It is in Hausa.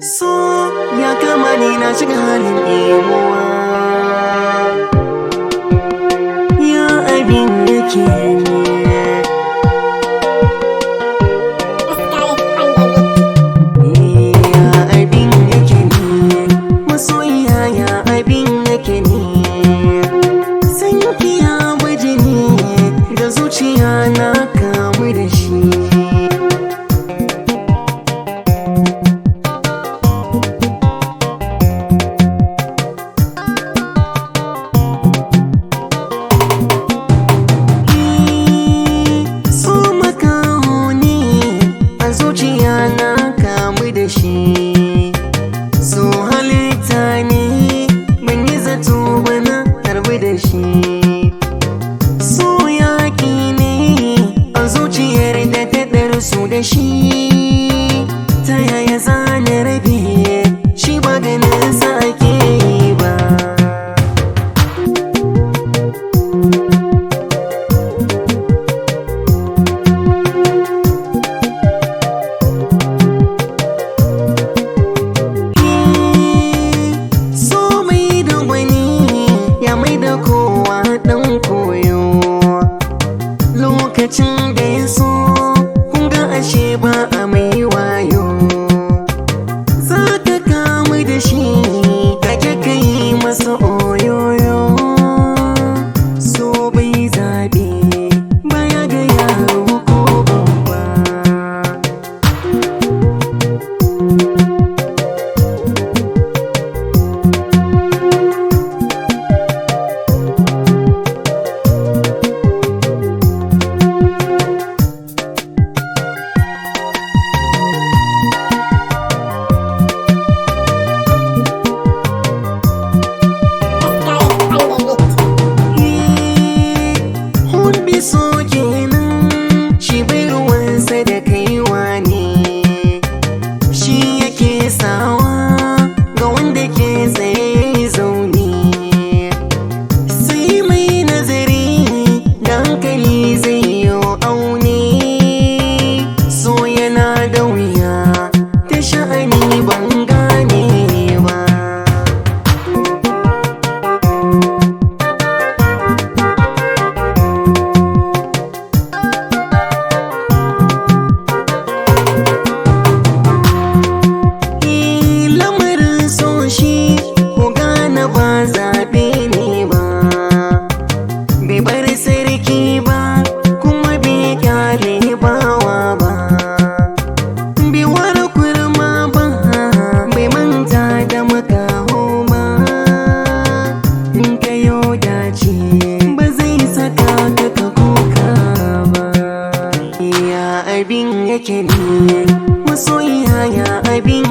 So ya kama ni na shiga halin imuwa, ya abin yake ne. Ya abin yake ne, masoyiya ya abin yake ne. Sanki ya baje ne, da zuciya na kamu da shi. Na kamu da shi, so halitta ne, ban yi zato ba na karbi da shi. So yaƙi ne a zuciyar da ta ɗarsu da shi. Ta yaya za na rabe shi ba ganin sa ake yi ba. Kowa ɗan koyo lokacin da ya so, kun ga ashe ba a mai wayo. Za ka kamu da shi kake kai masa oyoyo. So bai zaɓe baya ga yaro ko babba. So kenan shi bai ruwansa da kaiwa ne, shi yake sawa ga wanda ke tsaye zaune. Sai mai nazari da hankali zai yi aune. So yana da wuya ta sha'ani ban gane ba. Ba zaɓe ne ba, bai bar sarki ba kuma bai kyale bawa ba. Bai ware kurma ba, bai manta da makaho ba. In ka yau dace ba zai saka ka kuka ba. Ya abin yake ne, masoyiya ya abin